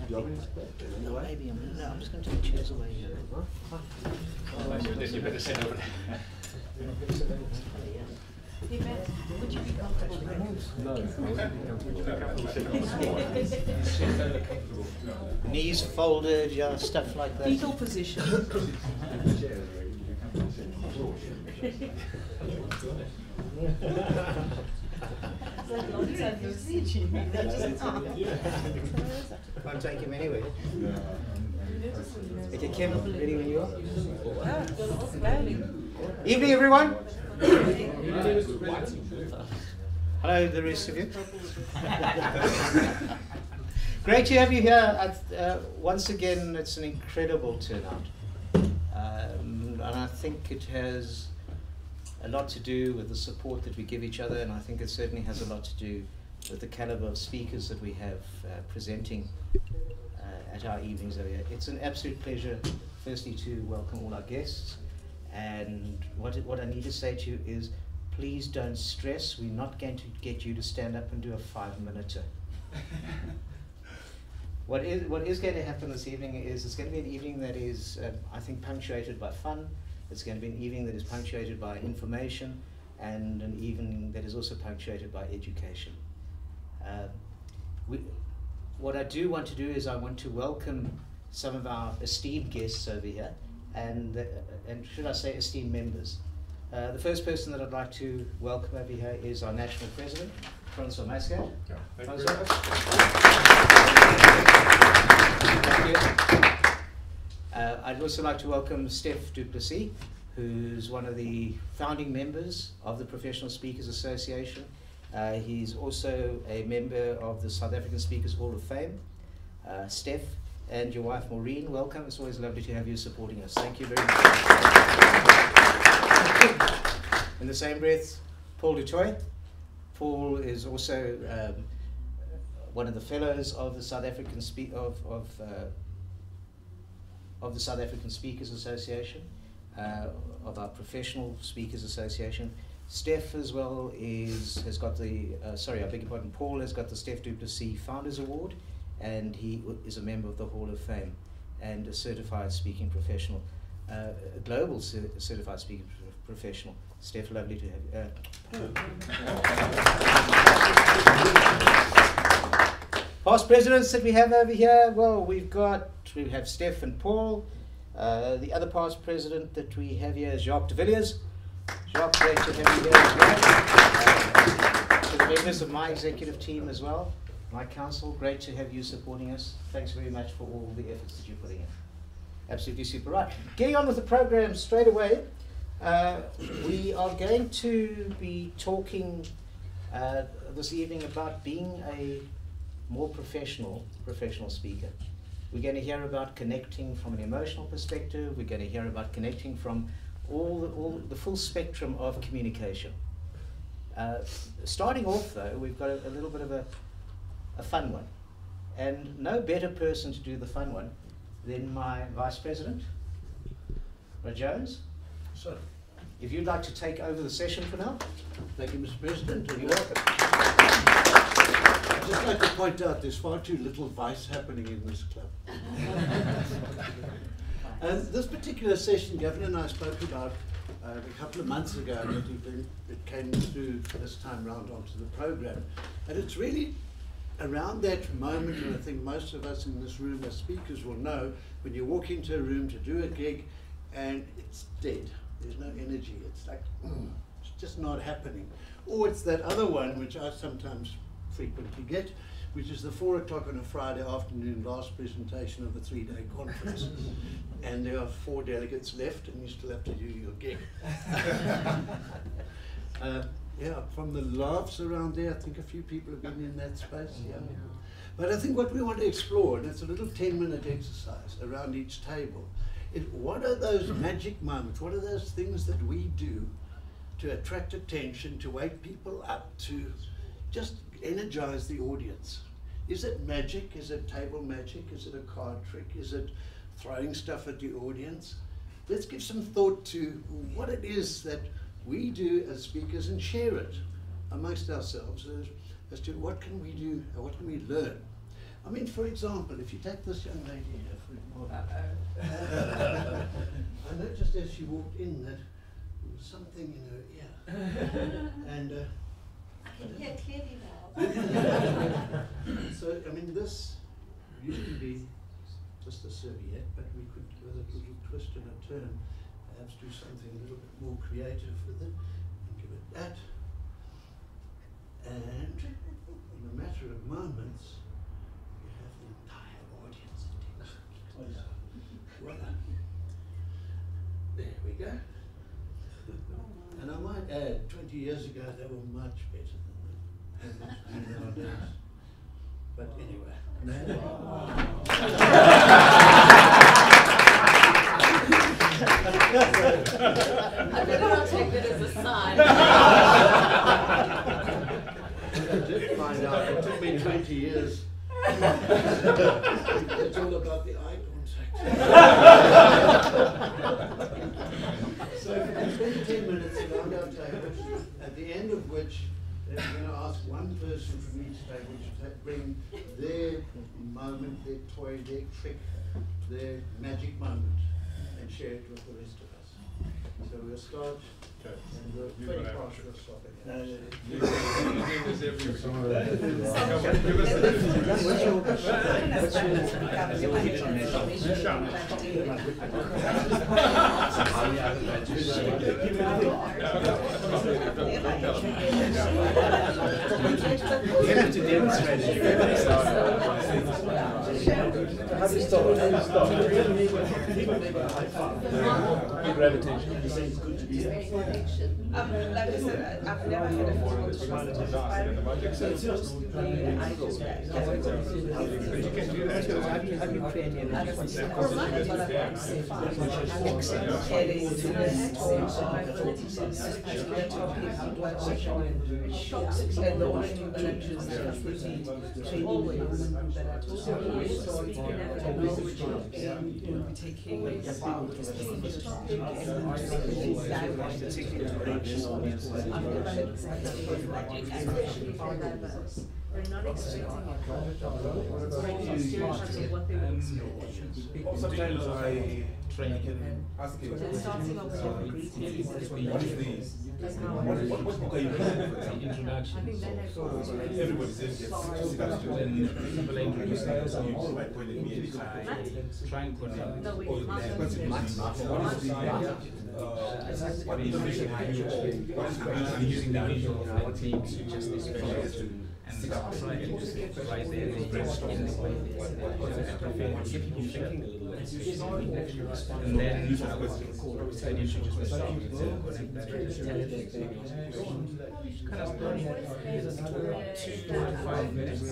No, maybe I'm just going to take chairs away here. You better sit over there. Would you be comfortable? No. Knees folded, yeah, stuff like that. Fetal position. Can't take him anywhere. Okay, Kim, ready when you are? Evening, everyone. Hello, the rest of you. Great to have you here. Once again, it's an incredible turnout. And I think it has a lot to do with the support that we give each other, and I think it certainly has a lot to do with the caliber of speakers that we have presenting at our evenings over here. It's an absolute pleasure, firstly, to welcome all our guests. And what I need to say to you is, please don't stress. We're not going to get you to stand up and do a 5-minute. What is going to happen this evening is it's going to be an evening that is, I think, punctuated by fun. It's going to be an evening that is punctuated by information, and an evening that is also punctuated by education. What I do want to do is I want to welcome some of our esteemed guests over here, and should I say esteemed members. The first person that I'd like to welcome over here is our national president, Francois Mascat. Yeah, thank you Francois. Thank you. I'd also like to welcome Steph du Plessis, who's one of the founding members of the Professional Speakers Association. He's also a member of the South African Speakers Hall of Fame. Steph and your wife Maureen, welcome. It's always lovely to have you supporting us. Thank you very much. In the same breath, Paul Dutoy. Paul is also one of the fellows of the South African the South African Speakers Association, of our Professional Speakers Association. Steph as well has got the, Paul has got the Steph du Plessis Founders Award, and he is a member of the Hall of Fame and a certified speaking professional, a global certified speaking professional. Steph, lovely to have you. Past presidents that we have over here, well, we have Steph and Paul. The other past president that we have here is Jacques de Villiers. Jacques, great to have you here as well. To the members of my executive team as well, my council, great to have you supporting us. Thanks very much for all the efforts that you're putting in. Absolutely super. Right, getting on with the program straight away. We are going to be talking this evening about being a more professional speaker. We're going to hear about connecting from an emotional perspective. We're going to hear about connecting from all the full spectrum of communication. Starting off though, we've got a little bit of a fun one, and no better person to do the fun one than my Vice President, Rod Jones. So, if you'd like to take over the session for now. thank you, Mr. President. You're welcome. I'd just like to point out there's far too little vice happening in this club. And this particular session, Governor and I spoke about a couple of months ago, and it came through this time round onto the program. And it's really around that moment, and I think most of us in this room as speakers will know, when you walk into a room to do a gig and it's dead. There's no energy. It's like, it's just not happening. Or it's that other one, which I sometimes frequently get, which is the 4 o'clock on a Friday afternoon last presentation of a 3-day conference. And there are 4 delegates left, and you still have to do your gig. Yeah, from the laughs around there, I think a few people have been in that space. Yeah. But I think what we want to explore, and it's a little 10-minute exercise around each table, is what are those magic moments? What are those things that we do to attract attention, to wake people up, to just energize the audience? Is it magic? Is it table magic? Is it a card trick? Is it throwing stuff at the audience? Let's give some thought to what it is that we do as speakers and share it amongst ourselves. as to what can we do, what can we learn. I mean, for example, if you take this young lady here, for example, I noticed as she walked in that there was something in her ear. And I can hear clearly now. so, I mean, this used to be just a serviette, but we could, with a little twist and a turn, perhaps do something a little bit more creative with it and give it that. And in a matter of moments, you have the entire audience attention. Voila. There we go. And I might add, 20 years ago, they were much better than nowadays. But anyway. I better not take that as a sign. I did find out, it took me 20 years. It's all about the eye contact. So we spend 10 minutes around our table, at the end of which we're going to ask one person from each table to bring their moment, their toy, their trick, their magic moment, and share it with the rest of us. So we'll start, and we'll 20 past we'll stop again. You have to demonstrate it. How do you stop? Gravitation. Like I said, I've never had a physical so it's just the ideas that How do you create the energy? We're not expecting Sometimes I train asking starting off with what is these? What book are you reading? introduction. I think then Everybody says yes. Then people introduce themselves. You might point at me anytime. Try and connect. No, we What is the what is I'm using the visual techniques to just express and right there they brainstorm in the way I prefer to keep people thinking a little bit and then I introduce myself and connect that kind of story 2 to 5 minutes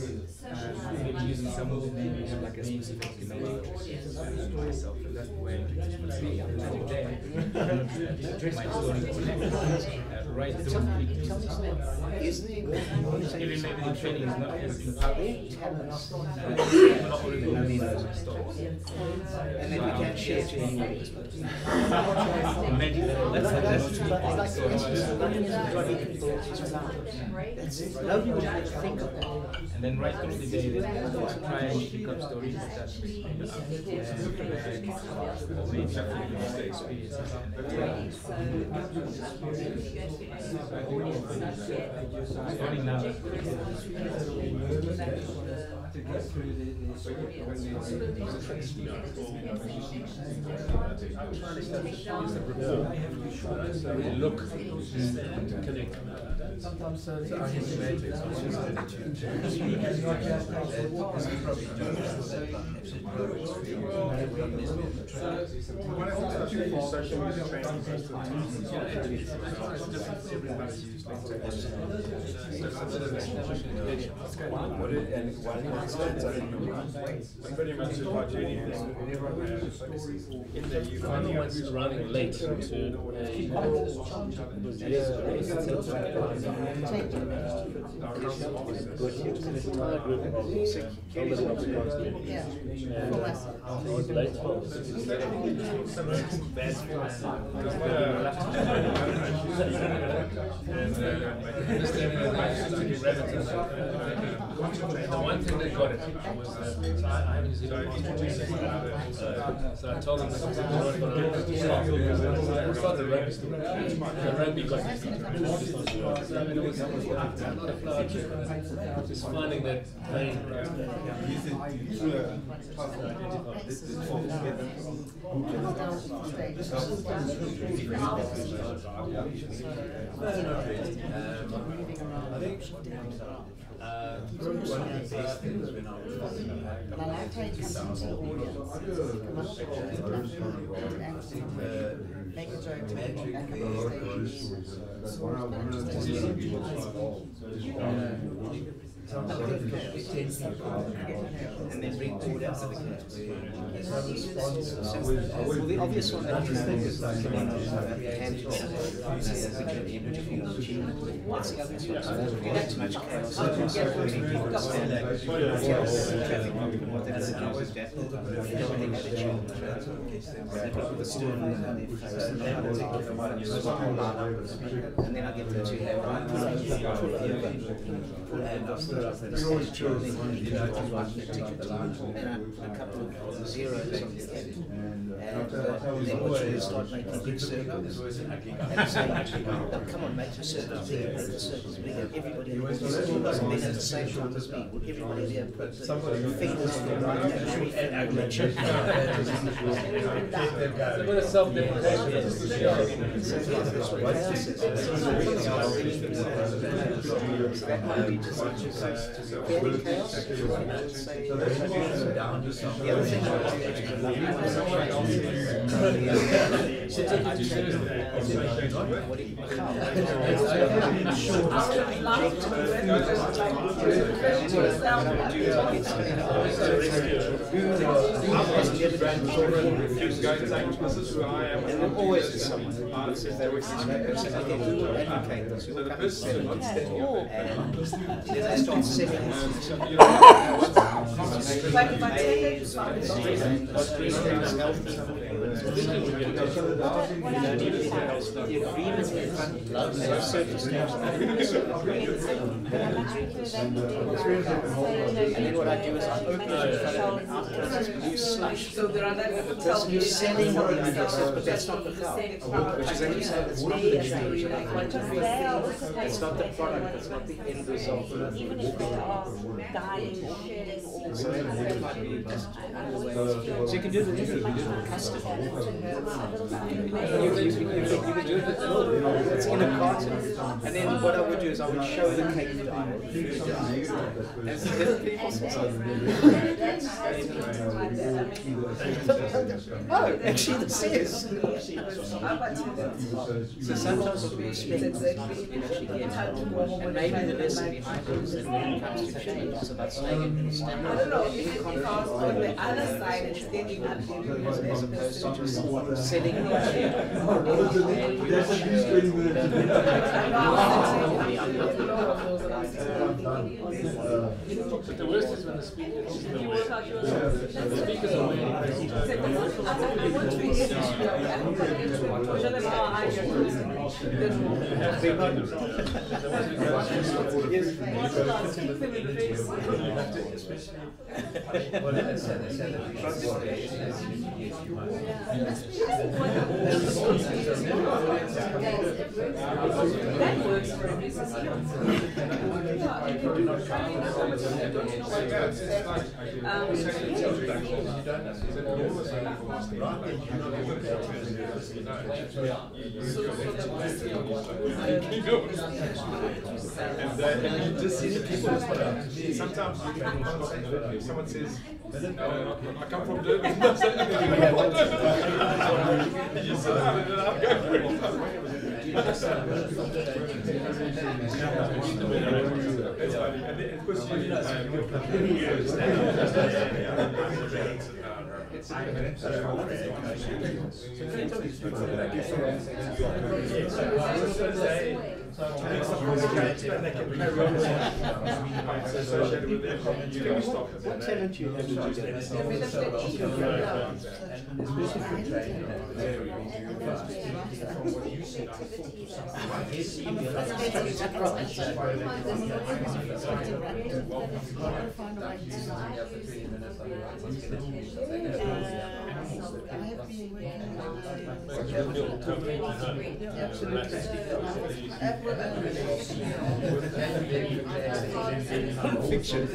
maybe using some of the names like a specific myself and that's the way I introduce myself and then my story connects right through even maybe the training is not as impactful not all the names stories And then we can share it to anyone. imagine that's Nobody would ever think of that. and then right through the day try and pick up stories that or maybe the experiences starting now look connect sometimes pretty much about junior. In the UK, I'm once running late to years the one thing that got it was I haven't seen it. So I told them that I thought the rugby still. The rugby got me. Just finding that pain. One of the best things when I was make a joke to magic back there on And then bring all that to the kids. Well, the obvious one that you think is like tangible, achievement. What's the obvious one? So there's really too much chaos. People stand traffic, whatever the job is, that they don't think attitude. They've got the stern on their face, and they want to take it from one and then I get them to pull hand off the stage, and a couple of zeros on the end. And then what you start making big circles and say, come on, make your circles bigger, make the circles bigger. Everybody in the circles is bigger at the same time as me. Would everybody there put the fingers on the right and the chin? A bit of self-deprecation. So yeah, that's what chaos is. So that might be just creating chaos. The other thing and always is someone who says they always say, okay, who will advocate this? Who will come and say it? And then they start selling the agreement in front of and then what I do is I open it in front of them and out comes this blue slush. So there are that The person who's selling the idea says, but that's not the car. Which is then you say, that's not the change. It's not the product, it's not the end result. Even if they are dying or healing or So you can do the different custom. You can do it with it's in a carton. And then what I would do is I would show the cake dial, the food dial. And so then people say, oh, actually this is. So sometimes what we expect is not what we actually get. And maybe the lesson behind it is that when it comes to change, it's about staying in the standard. I don't know, if it was on the other side and standing up As opposed to just selling the idea. But the worst is when the speakers are waiting. The speakers are waiting. That works for a business. And you just see the people just sometimes you can if someone says, I come from Durban. You sit down and then I'm going for it. What talent you have to fiction.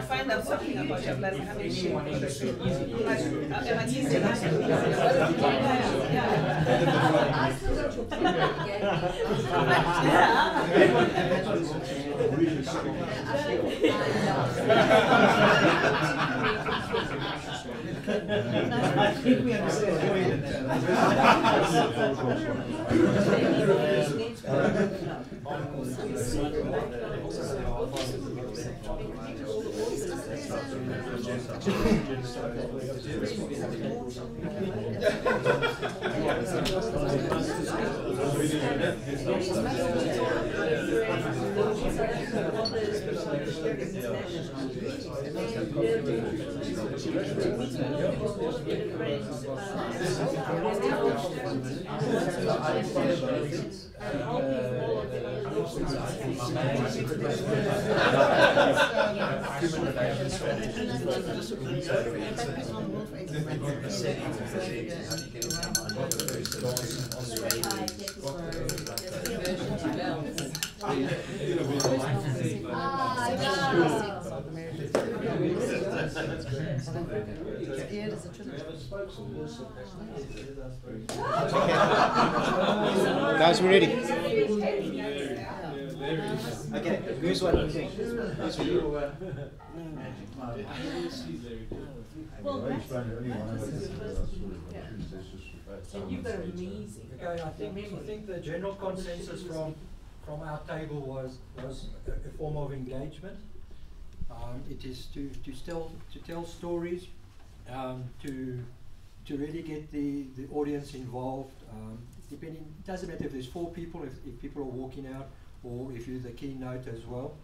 Find out something about your blood condition. I think we understand. Guys, we're ready. Okay, who's what you think? You've got amazing. Okay, I think the general consensus from our table was a form of engagement. It is to tell stories, to really get the audience involved. Depending, it doesn't matter if there's 4 people, if people are walking out, or if you're the keynote as well.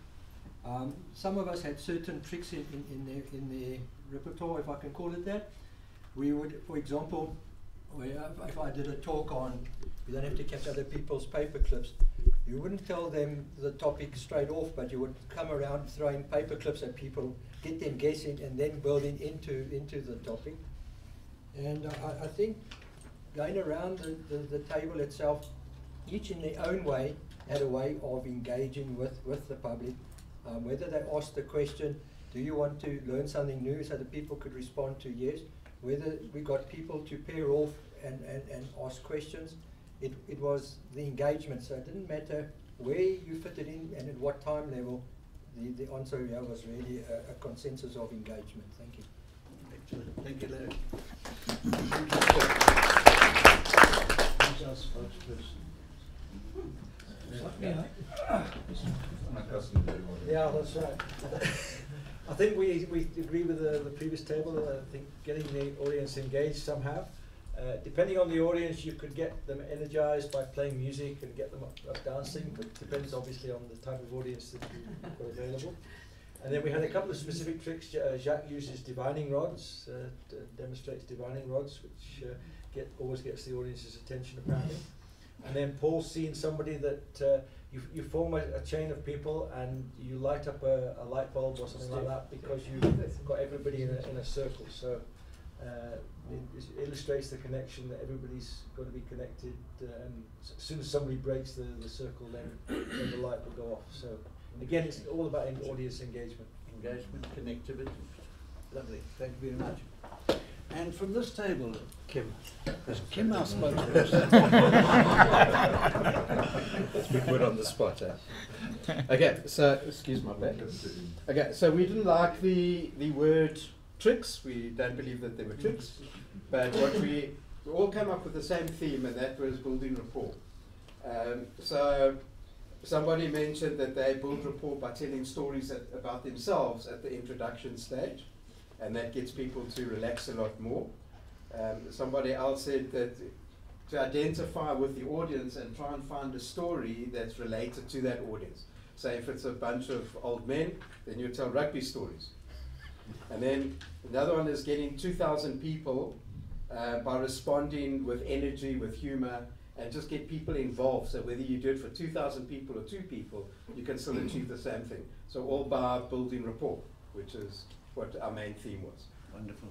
Some of us had certain tricks in their repertoire, if I can call it that. We would, for example, if I did a talk on, you don't have to catch other people's paper clips, you wouldn't tell them the topic straight off, but you would come around throwing paper clips at people, get them guessing, and then building into the topic. And I think going around the table itself, each in their own way had a way of engaging with the public. Whether they asked the question, do you want to learn something new, so that people could respond to yes. Whether we got people to pair off and ask questions, it was the engagement. So it didn't matter where you fitted in and at what time level, the answer here was really a consensus of engagement. Thank you. Excellent. Thank you, Larry. Who's our spokesperson? Yeah, that's right. I think we agree with the previous table. I think getting the audience engaged somehow. Depending on the audience, you could get them energized by playing music and get them up dancing, but it depends obviously on the type of audience that you've got available. And then we had a couple of specific tricks. Jacques uses divining rods, demonstrates divining rods, which always gets the audience's attention apparently. And then Paul's seen somebody that you form a chain of people and you light up a light bulb or something like that because you've got everybody in a circle. So it illustrates the connection that everybody's got to be connected. And as soon as somebody breaks the circle, then the light will go off. So again, it's all about audience engagement. engagement, connectivity. Lovely, thank you very much. And from this table, Kim. Is Kim our spokesperson? We put on the spot, Okay, so, excuse my back. Okay, so we didn't like the word tricks. We don't believe that they were tricks. But what we all came up with the same theme, and that was building rapport. So somebody mentioned that they build rapport by telling stories about themselves at the introduction stage, and that gets people to relax a lot more. Somebody else said that to identify with the audience and try and find a story that's related to that audience. So if it's a bunch of old men, then you tell rugby stories. And then another one is getting 2,000 people by responding with energy, with humor, and just get people involved. So whether you do it for 2,000 people or 2 people, you can still achieve the same thing. So all by building rapport, which is what our main theme was. Wonderful.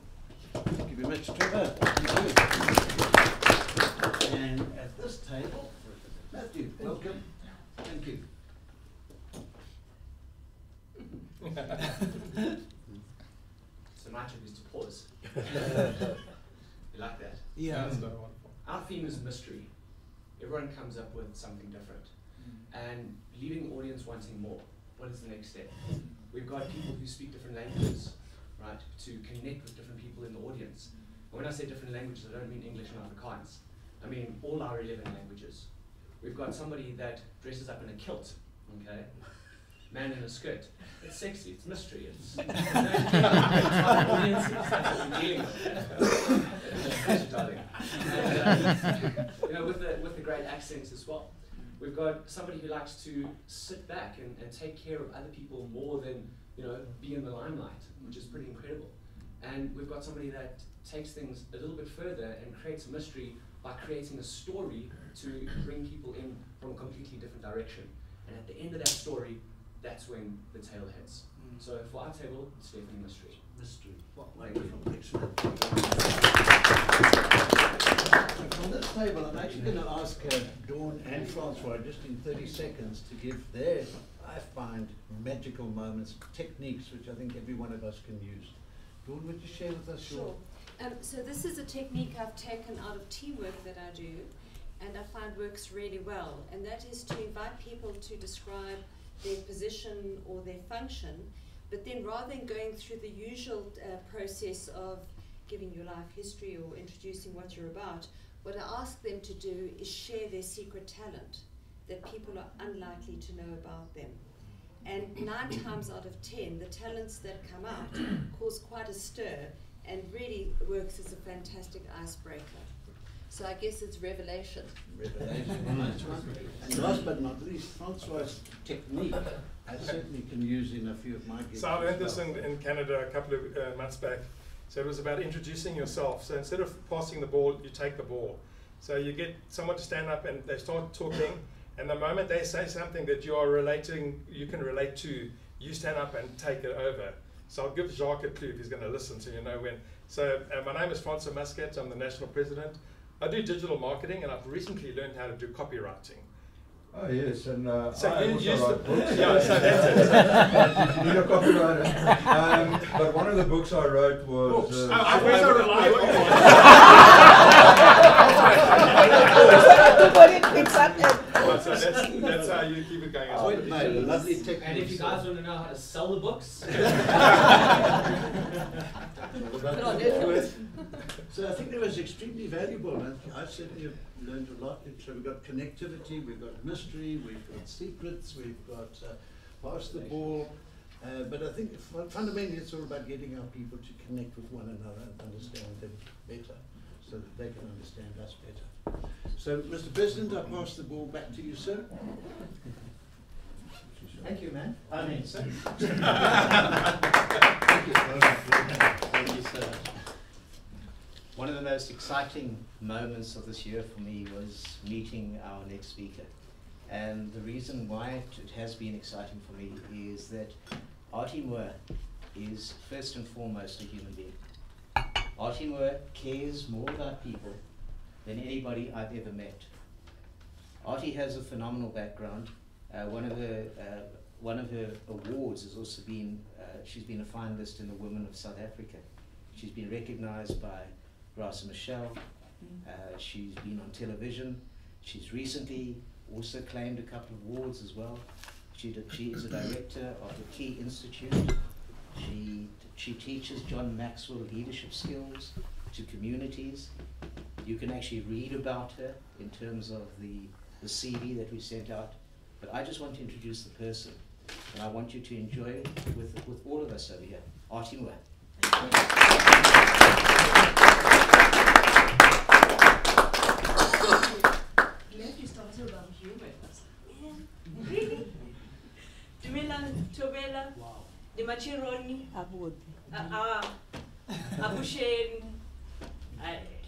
Thank you very much, Trevor. And at this table, Matthew, welcome. Thank you. So my trick is to pause. You like that? Yeah. Our theme is mystery. Everyone comes up with something different. And leaving the audience wanting more. What is the next step? We've got people who speak different languages, right, to connect with different people in the audience. And when I say different languages, I don't mean English and Afrikaans. I mean all our 11 languages. We've got somebody that dresses up in a kilt, okay? Man in a skirt. It's sexy, it's mystery, it's audiences, that's what we're dealing with. And, with the great accents as well. We've got somebody who likes to sit back and take care of other people more than be in the limelight, which is pretty incredible. And we've got somebody that takes things a little bit further and creates a mystery by creating a story to bring people in from a completely different direction. And at the end of that story, that's when the tail hits. So for our table, it's definitely mystery. Mystery. What wonderful. Excellent. From this table, I'm actually going to ask Dawn and Francois, just in 30 seconds, to give their, I find, magical moments, techniques, which I think every one of us can use. Dawn, would you share with us your... Sure. So this is a technique I've taken out of teamwork that I do, and I find works really well, and that is to invite people to describe their position or their function, but then rather than going through the usual process of giving your life history or introducing what you're about, what I ask them to do is share their secret talent that people are unlikely to know about them. And 9 times out of 10, the talents that come out cause quite a stir and really works as a fantastic icebreaker. So I guess it's revelation. Revelation, nice one. And last but not least, Francois' technique, I certainly can use in a few of my gigs. So I learned this in Canada a couple of months back. So it was about introducing yourself. So instead of passing the ball, you take the ball. So you get someone to stand up and they start talking, and the moment they say something that you are relating, you can relate to, you stand up and take it over. So I'll give Jacques a clue if he's going to listen, so you know when. So my name is Francois Muscat, I'm the national president. I do digital marketing, and I've recently learned how to do copywriting. Oh yes, and so I you also write books. Yeah, so that's it. You need a copywriter. But one of the books I wrote was... Where's our reliable So that's how you keep it going. Lovely technique. And if you guys want to know how to sell the books, so I think it was extremely valuable, and I certainly have learned a lot. So we've got connectivity, we've got mystery, we've got secrets, we've got pass the ball. But I think fundamentally it's all about getting our people to connect with one another and understand them better, so that they can understand us better. So, Mr. President, I pass the ball back to you, sir. Thank you, man. I mean, sir. Thank you. Thank you, sir. One of the most exciting moments of this year for me was meeting our next speaker. And the reason why it has been exciting for me is that Arthie Moore is first and foremost a human being. Arthie Moore cares more about people than anybody I've ever met. Arthie has a phenomenal background. One of the one of her awards has also been, she's been a finalist in the Women of South Africa. She's been recognized by Rasa Michelle. She's been on television. She's recently also claimed a couple of awards as well. She is a director of the Key Institute. She teaches John Maxwell leadership skills to communities. You can actually read about her in terms of the CV that we sent out. But I just want to introduce the person, and I want you to enjoy it with all of us over here. Arthie Moore. Glad you started about humor. Really? Dumela, Tobela, the Machironi, Abushen,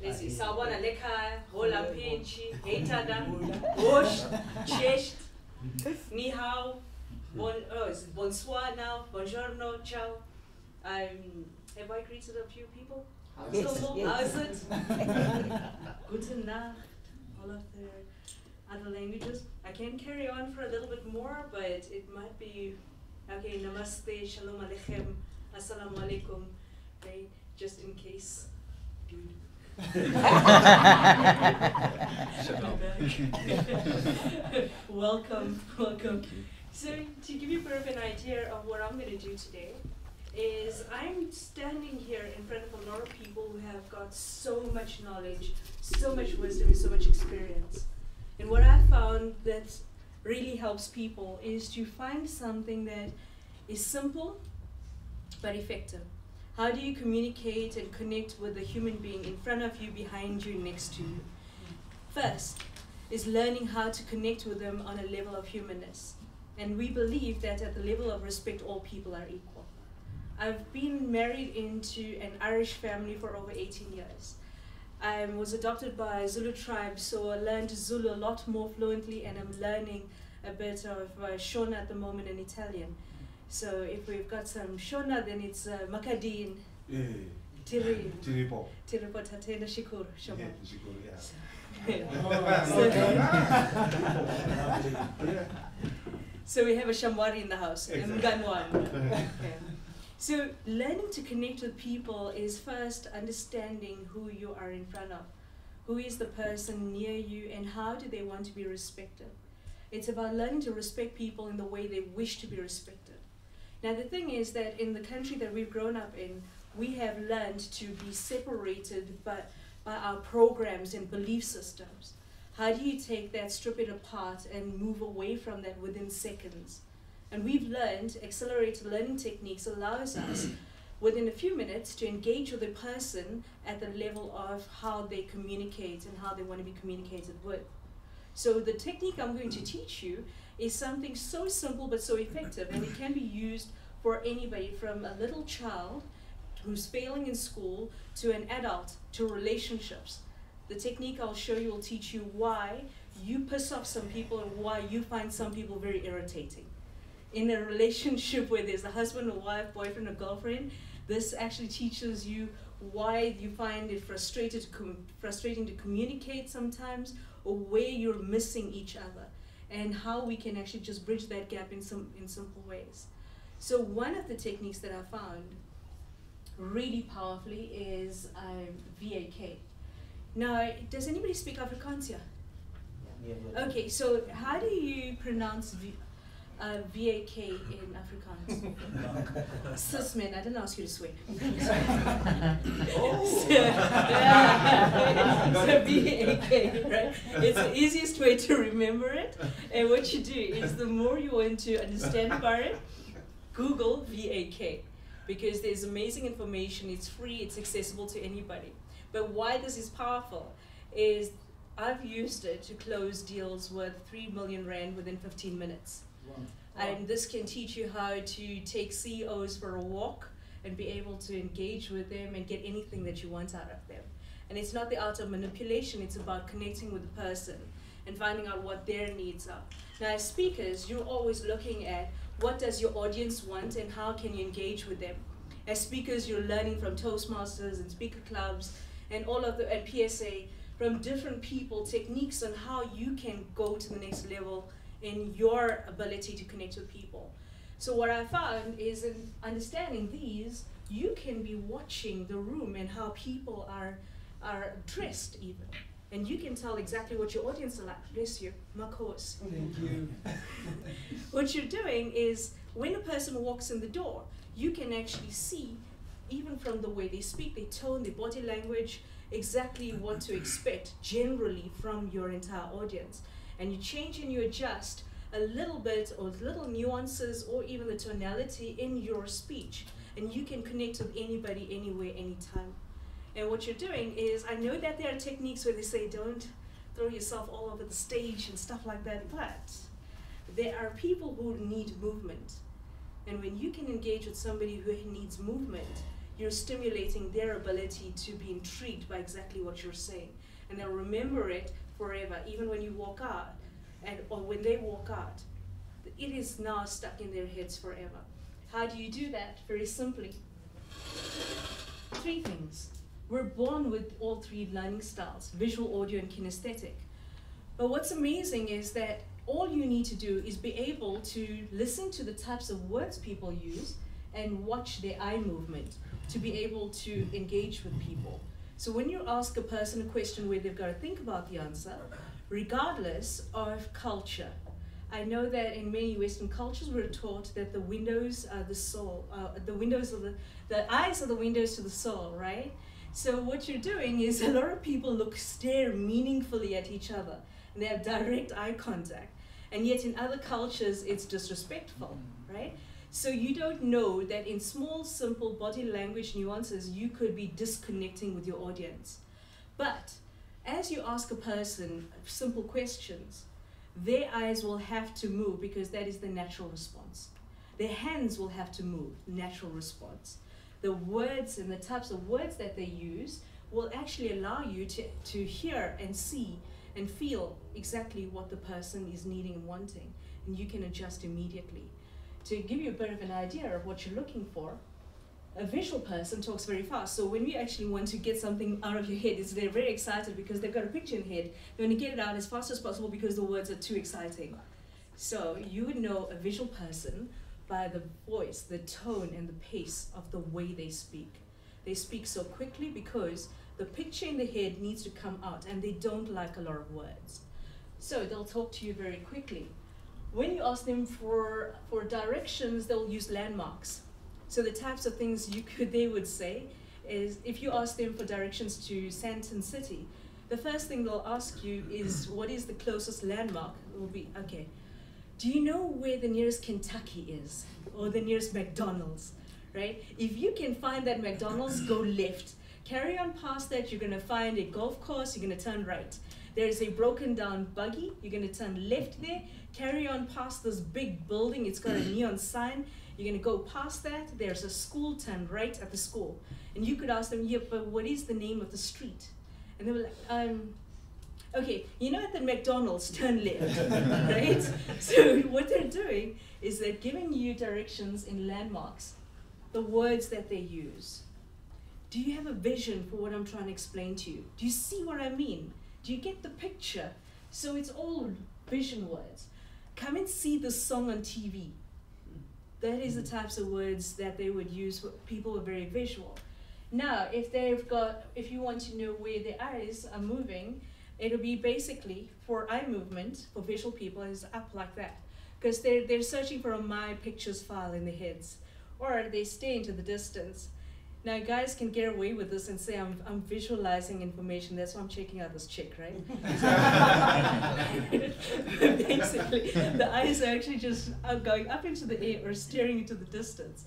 let's see, Sabana Leka, Hola Pinchi, Heitada, Bosh, Chesht, Ni hao, bonsoir now, buongiorno, ciao. Have I greeted a few people? Yes, How's it? Guten Nacht, all of the other languages. I can carry on for a little bit more, but it might be, okay, namaste, shalom aleichem, assalamu alaikum, right, just in case. Dude. Welcome. So to give you a bit of an idea of what I'm going to do today is I'm standing here in front of a lot of people who have got so much knowledge, so much wisdom, and so much experience. And what I found that really helps people is to find something that is simple but effective. How do you communicate and connect with the human being in front of you, behind you, next to you? First is learning how to connect with them on a level of humanness. And we believe that at the level of respect, all people are equal. I've been married into an Irish family for over 18 years. I was adopted by a Zulu tribe, so I learned Zulu a lot more fluently, and I'm learning a bit of Shona at the moment in Italian. So if we've got some Shona, then it's Makadin, Tiri, Tiripo Tatena Shikur, Shoma. So we have a Shamwari in the house, and Mganwan. Okay. So learning to connect with people is first understanding who you are in front of. Who is the person near you, and how do they want to be respected? It's about learning to respect people in the way they wish to be respected. Now the thing is that in the country that we've grown up in, we have learned to be separated by our programs and belief systems. How do you take that, strip it apart, and move away from that within seconds? And we've learned, accelerated learning techniques allows us, within a few minutes, to engage with a person at the level of how they communicate and how they want to be communicated with. So the technique I'm going to teach you is something so simple but so effective, and it can be used for anybody from a little child who's failing in school to an adult to relationships. The technique I'll show you will teach you why you piss off some people and why you find some people very irritating. In a relationship where there's a husband or wife, boyfriend or girlfriend, this actually teaches you why you find it frustrating to communicate sometimes, or where you're missing each other, and how we can actually just bridge that gap in simple ways. So one of the techniques that I found really powerfully is VAK. Now, does anybody speak Afrikaans here? Yeah. Okay, so how do you pronounce VAK in Afrikaans? Sis man, I didn't ask you to swear. So VAK, right? It's the easiest way to remember it. And what you do is, the more you want to understand about it, Google VAK, because there's amazing information. It's free, it's accessible to anybody. But why this is powerful is I've used it to close deals worth 3 million rand within 15 minutes. Wow. And this can teach you how to take CEOs for a walk and be able to engage with them and get anything that you want out of them. And it's not the art of manipulation, it's about connecting with the person and finding out what their needs are. Now as speakers, you're always looking at what does your audience want and how can you engage with them. As speakers, you're learning from Toastmasters and speaker clubs and all of the PSA, from different people, techniques on how you can go to the next level in your ability to connect with people. So what I found is in understanding these, you can be watching the room and how people are dressed even. And you can tell exactly what your audience are like. Bless you, my course. Thank you. What you're doing is when a person walks in the door, you can actually see, even from the way they speak, their tone, their body language, exactly what to expect generally from your entire audience. And you change and you adjust a little bit or little nuances or even the tonality in your speech. And you can connect with anybody, anywhere, anytime. And what you're doing is, I know that there are techniques where they say don't throw yourself all over the stage and stuff like that, but there are people who need movement. And when you can engage with somebody who needs movement, you're stimulating their ability to be intrigued by exactly what you're saying. And they'll remember it forever, even when you walk out, or when they walk out. It is now stuck in their heads forever. How do you do that? Very simply. 3 things. We're born with all 3 learning styles: visual, audio, and kinesthetic. But what's amazing is that all you need to do is be able to listen to the types of words people use and watch their eye movement to be able to engage with people. So when you ask a person a question where they've got to think about the answer, regardless of culture, I know that in many Western cultures we're taught that the windows are the soul, the eyes are the windows to the soul, right? So what you're doing is a lot of people stare meaningfully at each other and they have direct eye contact. And yet in other cultures it's disrespectful, right? So you don't know that in small, simple body language nuances you could be disconnecting with your audience. But as you ask a person simple questions, their eyes will have to move because that is the natural response. Their hands will have to move, natural response. The words and the types of words that they use will actually allow you to hear and see and feel exactly what the person is needing and wanting, and you can adjust immediately. To give you a bit of an idea of what you're looking for, a visual person talks very fast. So when we actually want to get something out of your head, they're very excited because they've got a picture in head. They want to get it out as fast as possible because the words are too exciting. So you would know a visual person by the voice, the tone, and the pace of the way they speak. They speak so quickly because the picture in the head needs to come out, and they don't like a lot of words. So they'll talk to you very quickly. When you ask them for directions, they'll use landmarks. So the types of things they would say is, if you ask them for directions to Santon City, the first thing they'll ask you is, what is the closest landmark? It will be, okay, do you know where the nearest Kentucky is? Or the nearest McDonald's, right? If you can find that McDonald's, go left. Carry on past that, you're gonna find a golf course, you're gonna turn right. There is a broken down buggy, you're gonna turn left there. Carry on past this big building, it's got a neon sign. You're gonna go past that, there's a school, turn right at the school. And you could ask them, yeah, but what is the name of the street? And they were like, okay, you know at the McDonald's, turn left, right? So what they're doing is they're giving you directions in landmarks, the words that they use. Do you have a vision for what I'm trying to explain to you? Do you see what I mean? Do you get the picture? So it's all vision words. Come and see this song on TV. That is the types of words that they would use. People are very visual. Now, if you want to know where their eyes are moving, it'll be basically for eye movement for visual people is up like that, because they're searching for a My Pictures file in their heads, or they stay into the distance. Now, guys can get away with this and say, I'm visualizing information, that's why I'm checking out this chick, right? Basically, the eyes are actually just going up into the air or staring into the distance.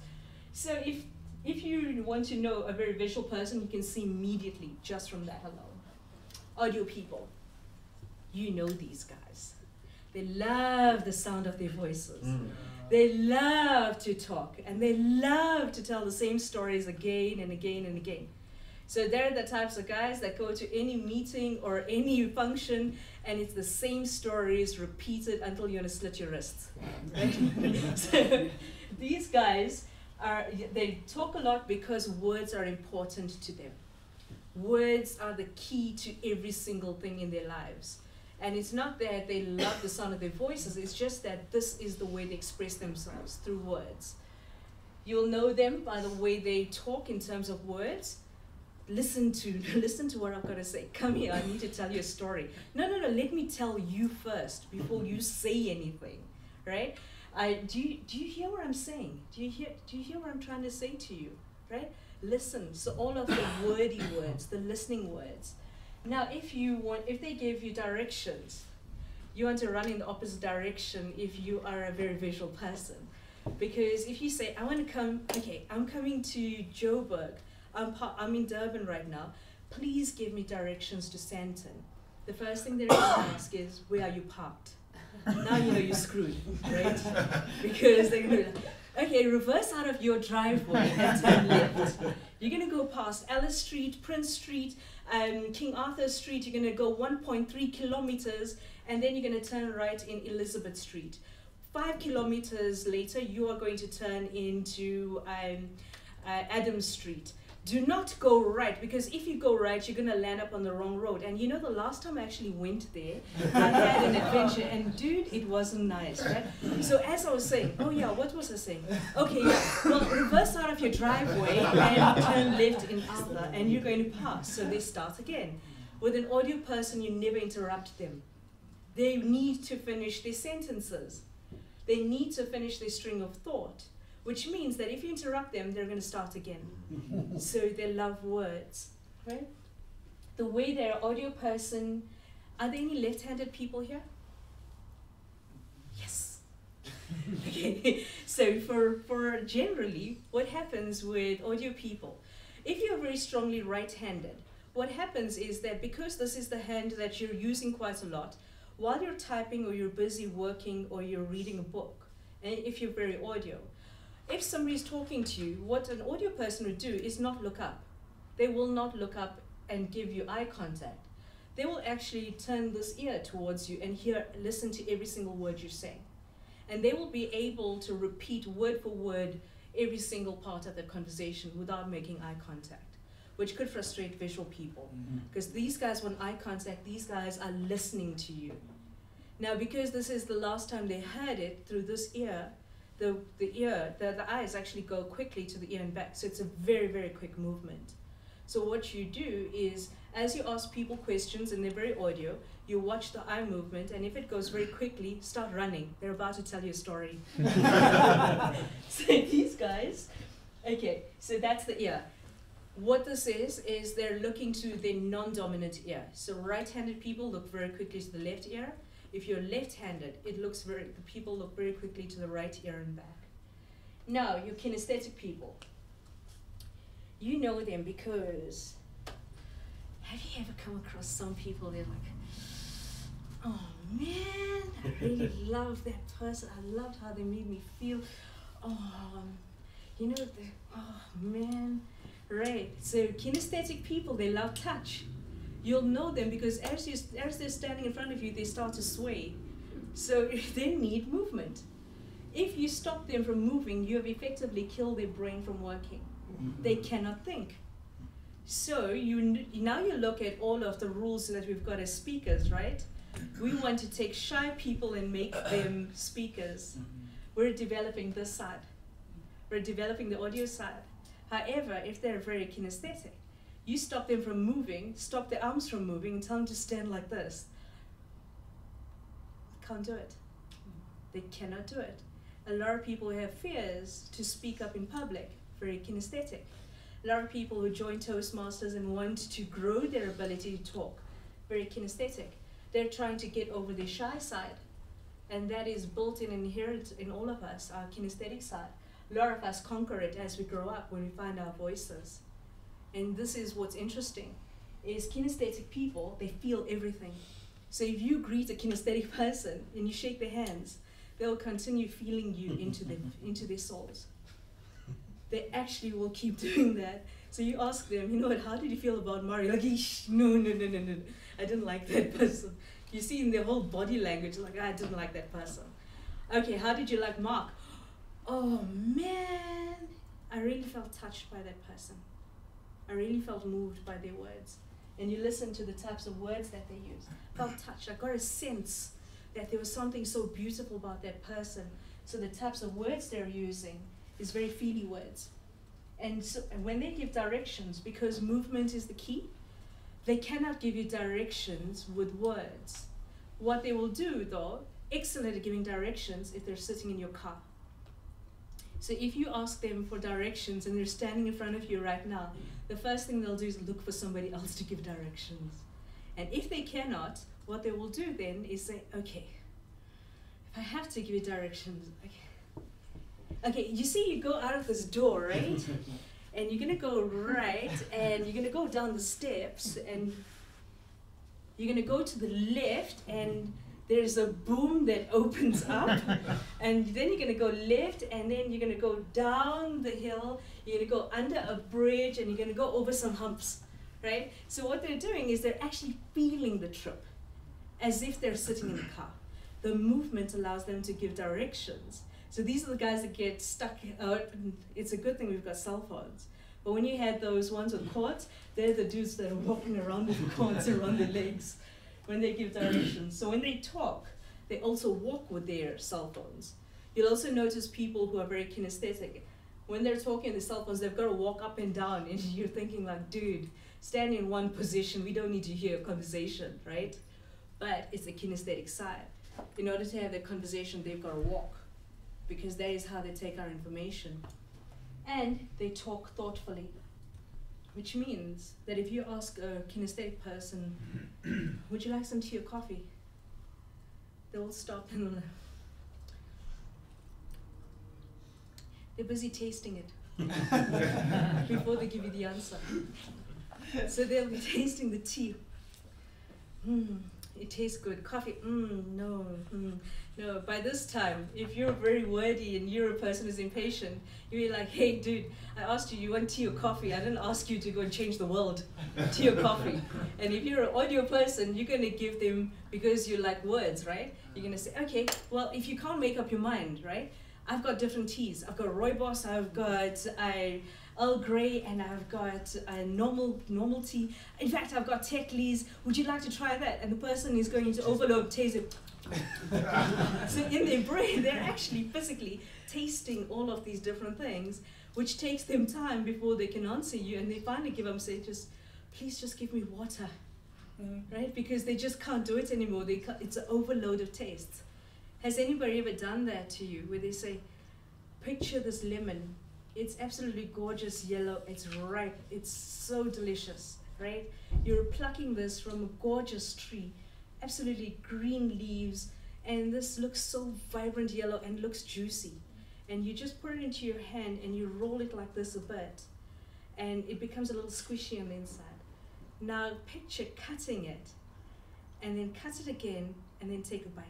So if you want to know a very visual person, you can see immediately just from that alone. Audio people, you know these guys. They love the sound of their voices. They love to talk, and they love to tell the same stories again and again and again. So they're the types of guys that go to any meeting or any function, and it's the same stories repeated until you want to slit your wrists. Right? So these guys, they talk a lot because words are important to them. Words are the key to every single thing in their lives. And it's not that they love the sound of their voices, it's just that this is the way they express themselves, through words. You'll know them by the way they talk in terms of words. Listen to what I've got to say. Come here, I need to tell you a story. No, let me tell you first before you say anything, right? Do you hear what I'm saying? Do you hear what I'm trying to say to you, right? Listen. So all of the wordy words, the listening words. Now, if they give you directions, you want to run in the opposite direction if you are a very visual person. Because if you say, I'm coming to Joburg, I'm in Durban right now, please give me directions to Sandton. The first thing they're going to ask is, where are you parked? Now you know you're screwed, right? Because they're going to be like, okay, reverse out of your driveway and turn left. You're going to go past Ellis Street, Prince Street, King Arthur Street. You're going to go 1.3 kilometers, and then you're going to turn right in Elizabeth Street. 5 kilometers later, you are going to turn into Adams Street. Do not go right, because if you go right, you're going to land up on the wrong road. And you know, the last time I actually went there, I had an adventure, and dude, it wasn't nice, right? So as I was saying, oh yeah, what was I saying? Okay, yeah, well, reverse out of your driveway and turn left in Arthur, and you're going to pass. So they start again. With an audio person, you never interrupt them. They need to finish their sentences. They need to finish their string of thought. Which means that if you interrupt them, they're going to start again. So they love words, right? The way they're an audio person, are there any left-handed people here? Yes. Okay. So for generally, what happens with audio people, if you're very strongly right-handed, what happens is that because this is the hand that you're using quite a lot, while you're typing or you're busy working or you're reading a book, and if you're very audio, if somebody's talking to you, what an audio person would do is not look up. They will not look up and give you eye contact. They will actually turn this ear towards you and listen to every single word you say. And they will be able to repeat word for word every single part of the conversation without making eye contact, which could frustrate visual people. Because these guys want eye contact, these guys are listening to you. Now, because this is the last time they heard it through this ear, the eyes actually go quickly to the ear and back, so it's a very, very quick movement. So what you do is, as you ask people questions and they're very audio, you watch the eye movement, and if it goes very quickly, start running. They're about to tell you a story. So these guys, okay, so that's the ear. What this is they're looking to their non-dominant ear. So right-handed people look very quickly to the left ear. If you're left-handed, the people look very quickly to the right ear and back. Now, your kinesthetic people. You know them because, have you ever come across some people, they're like, oh man, I really love that person. I loved how they made me feel. Oh, you know, oh man, right. So kinesthetic people, they love touch. You'll know them because as they're standing in front of you, they start to sway. So they need movement. If you stop them from moving, you have effectively killed their brain from working. They cannot think. So now you look at all of the rules that we've got as speakers, right? We want to take shy people and make them speakers. We're developing this side. We're developing the audio side. However, if they're very kinesthetic, you stop them from moving, stop their arms from moving, and tell them to stand like this. Can't do it. They cannot do it. A lot of people have fears to speak up in public, very kinesthetic. A lot of people who join Toastmasters and want to grow their ability to talk, very kinesthetic. They're trying to get over their shy side, and that is built in, inherent in all of us, our kinesthetic side. A lot of us conquer it as we grow up when we find our voices. And this is what's interesting, is kinesthetic people, they feel everything. So if you greet a kinesthetic person and you shake their hands, they'll continue feeling you into their souls. They actually will keep doing that. So you ask them, you know what, how did you feel about Mario? Like, no, I didn't like that person. You see in their whole body language, like, I didn't like that person. Okay, how did you like Mark? Oh man, I really felt touched by that person. I really felt moved by their words. and you listen to the types of words that they use. Felt touched. I got a sense that there was something so beautiful about that person. So the types of words they're using is very feely words. And so and when they give directions, because movement is the key, they cannot give you directions with words. What they will do, though, excellent at giving directions if they're sitting in your car. So if you ask them for directions and they're standing in front of you right now, the first thing they'll do is look for somebody else to give directions. And if they cannot, what they will do then is say, okay, if I have to give you directions, okay, you see you go out of this door, right? And you're gonna go right, and you're gonna go down the steps, and you're gonna go to the left, and there's a boom that opens up, and then you're gonna go left, and then you're gonna go down the hill, you're gonna go under a bridge, and you're gonna go over some humps, right? So what they're doing is they're actually feeling the trip, as if they're sitting in the car. The movement allows them to give directions. So these are the guys that get stuck out. It's a good thing we've got cell phones. But when you had those ones with cords, they're the dudes that are walking around with cords around their legs when they give directions. So when they talk, they also walk with their cell phones. You'll also notice people who are very kinesthetic. When they're talking on the cell phones, they've got to walk up and down, and you're thinking like, dude, stand in one position. We don't need to hear a conversation, right? But it's the kinesthetic side. In order to have that conversation, they've got to walk, because that is how they take our information. And they talk thoughtfully, which means that if you ask a kinesthetic person, would you like some tea or coffee? They'll stop and they're busy tasting it before they give you the answer. So they'll be tasting the tea. It tastes good. Coffee, no. By this time, if you're very wordy and you're a person who's impatient, you'll be like, hey dude, I asked you want tea or coffee. I didn't ask you to go and change the world. Tea or coffee. And if you're an audio person, you're gonna give them, because you like words, right? You're gonna say, okay, well, if you can't make up your mind, right? I've got different teas. I've got Rooibos, I've got Earl Grey, and I've got a normal tea. In fact, I've got Tetley's. Would you like to try that? And the person is going to overload, taste it. So in their brain, they're actually physically tasting all of these different things, which takes them time before they can answer you. And they finally give up and say, please just give me water, right? Because they just can't do it anymore. It's an overload of tastes. Has anybody ever done that to you, where they say, picture this lemon. It's absolutely gorgeous yellow, it's ripe, it's so delicious, right? You're plucking this from a gorgeous tree, absolutely green leaves, and this looks so vibrant yellow and looks juicy. And you just put it into your hand and you roll it like this a bit, and it becomes a little squishy on the inside. Now picture cutting it, and then cut it again, and then take a bite.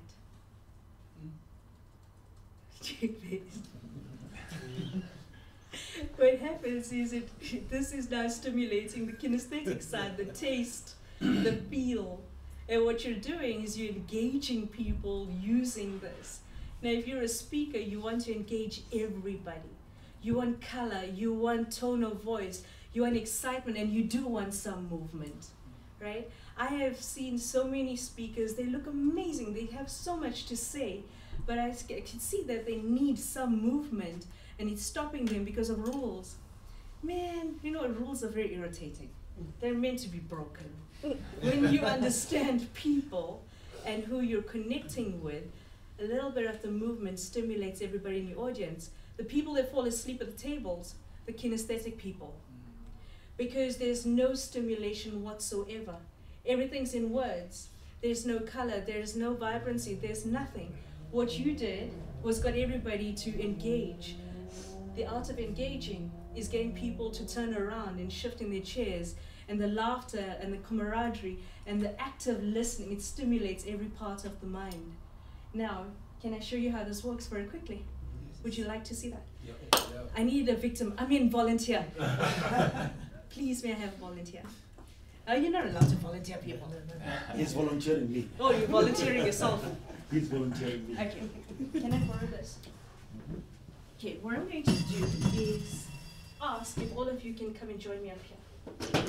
What happens is this is now stimulating the kinesthetic side, the taste, the feel. And what you're doing is you're engaging people using this. Now, if you're a speaker, you want to engage everybody. You want color, you want tone of voice, you want excitement, and you do want some movement, right? I have seen so many speakers, they look amazing, they have so much to say, but I can see that they need some movement, and it's stopping them because of rules. Man, you know, rules are very irritating. They're meant to be broken. When you understand people and who you're connecting with, a little bit of the movement stimulates everybody in the audience. The people that fall asleep at the tables, the kinesthetic people. Because there's no stimulation whatsoever. Everything's in words. There's no color, there's no vibrancy, there's nothing. What you did was got everybody to engage. The art of engaging is getting people to turn around and shift in their chairs, and the laughter and the camaraderie and the active listening, it stimulates every part of the mind. Now, can I show you how this works very quickly? Would you like to see that? Yep. I need a victim, volunteer. Please, may I have a volunteer? You're not allowed to volunteer people. He's volunteering me. Oh, you're volunteering yourself. He's volunteering me. Okay, can I borrow this? Okay, what I'm going to do is ask if all of you can come and join me up here.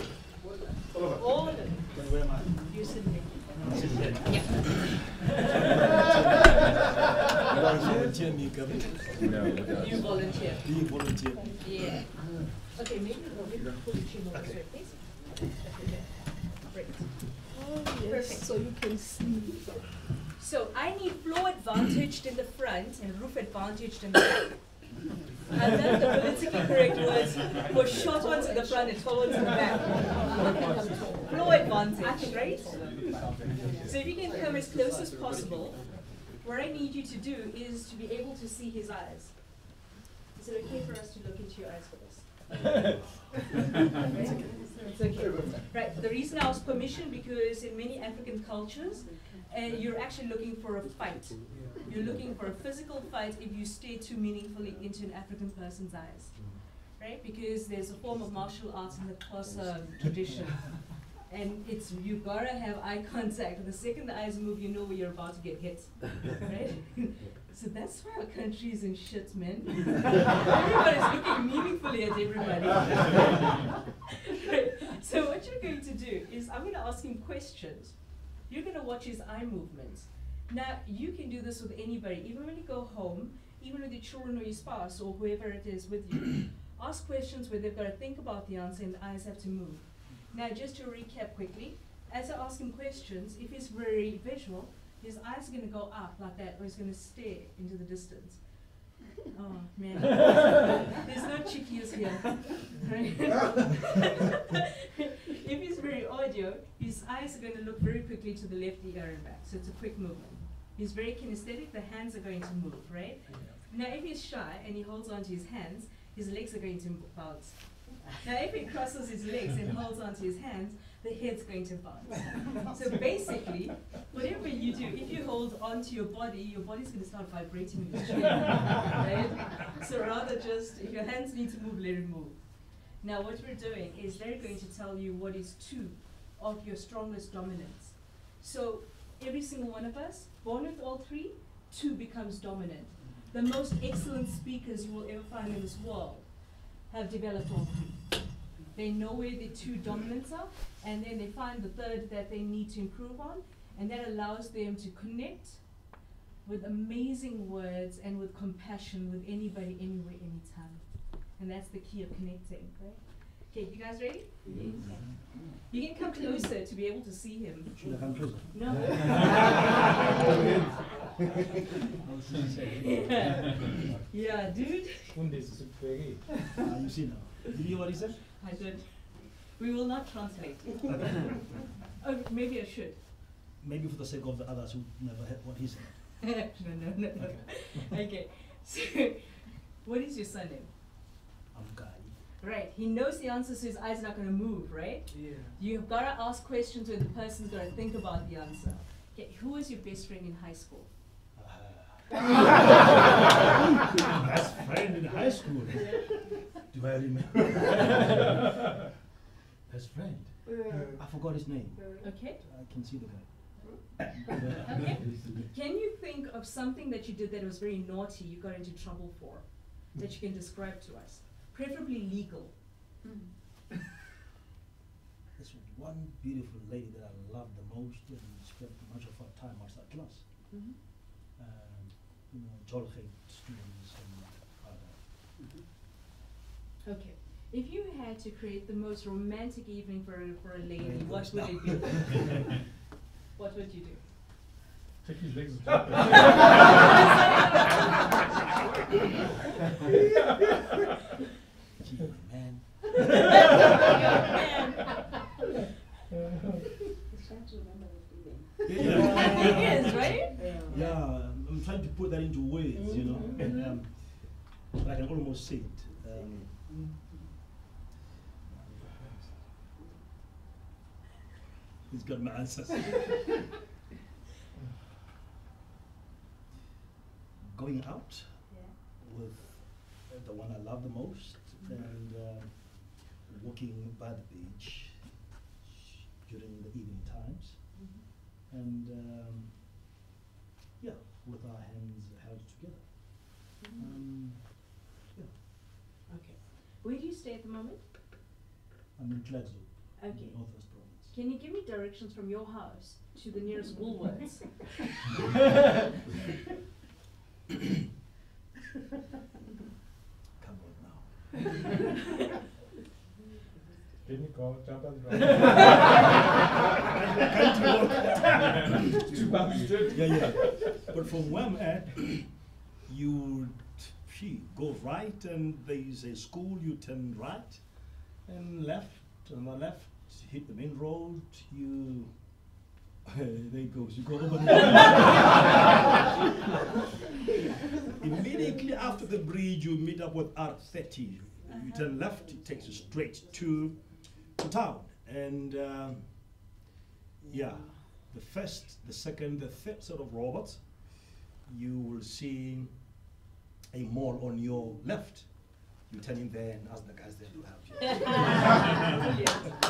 All of them. Then where am I? You're sitting there. I'm sitting here. Yeah. You want to volunteer me, Governor? No. You volunteer. Do you volunteer? Yeah. Okay, maybe we'll put the chin over this way, please. Okay. Great. Perfect. So you can see. So I need floor advantaged in the front and roof advantaged in the back. And then the politically correct words were short ones in the front and tall ones in the back. Floor advantage, right? So if you can come as close as possible, what I need you to do is to be able to see his eyes. Is it okay for us to look into your eyes for this? It's okay. Right. The reason I asked permission because in many African cultures, you're actually looking for a fight. You're looking for a physical fight if you stare too meaningfully into an African person's eyes, right? Because there's a form of martial arts in the Psasa tradition, and it's you've gotta have eye contact. The second the eyes move, you know where you're about to get hit, right? So that's why our country is in shit, man. Everybody's looking meaningfully at everybody. Right. So what you're going to do is I'm going to ask him questions. You're going to watch his eye movements. Now, you can do this with anybody, even when you go home, even with your children or your spouse or whoever it is with you. Ask questions where they've got to think about the answer and the eyes have to move. Now, just to recap quickly, as I ask him questions, if he's very visual, his eyes are going to go up like that, or he's going to stare into the distance. Oh, man. There's no chickies here. Right? If he's very audio, his eyes are going to look very quickly to the left ear and back. So it's a quick movement. He's very kinesthetic. The hands are going to move, right? Now, if he's shy and he holds on to his hands, his legs are going to bounce. Now, if he crosses his legs and holds onto his hands, the head's going to bounce. So basically, whatever you do, if you hold onto your body's going to start vibrating in the chair, right? So rather just, if your hands need to move, let it move. Now, what we're doing is they're going to tell you what is two of your strongest dominants. So every single one of us, born with all three, two becomes dominant. The most excellent speakers you will ever find in this world have developed all three. They know where the two dominants are, and then they find the third that they need to improve on, and that allows them to connect with amazing words and with compassion with anybody, anywhere, anytime. And that's the key of connecting, right? Okay, you guys ready? Yes. Okay. You can come closer to be able to see him. Should I come closer? No. Yeah, dude. You see now. Did you hear what he said? I did. We will not translate. Oh, maybe I should. Maybe for the sake of the others who never heard what he said. No. Okay. So, what is your surname? I'm Guy. Right. He knows the answer, so his eyes are not going to move, right? Yeah. You've got to ask questions where the person's got to think about the answer. Okay. Who was your best friend in high school? Best friend in high school. Do I remember? Best friend. I forgot his name. Okay. I can see the guy. Okay. Can you think of something that you did that was very naughty, you got into trouble for, that you can describe to us? Preferably legal. There's one beautiful lady that I love the most and spent much of her time outside class. You know, Jolgate students and other. Okay. If you had to create the most romantic evening for a lady, what would it be? What would you do? Take his legs. Gee, man. It is, right? Yeah, I'm trying to put that into words, you know, but I can almost see it. He's got my answers. Going out with the one I love the most and walking by the beach during the evening times. And yeah, with our hands held together. Yeah. Okay. Where do you stay at the moment? I'm in Glasgow. Okay. Northwest Province. Can you give me directions from your house to the nearest Woolworths? Come on now. Didn't go, jump and Yeah. But from where I'm at, you go right, and there's a school, you turn right, and left, on the left, hit the main road, you, there it goes, you go over the Immediately after the bridge, you meet up with R30. You turn left, it takes you straight to town. And yeah, the first, the second, the third sort of robots, you will see a mall on your left. You turn in there and ask the guys there to help you.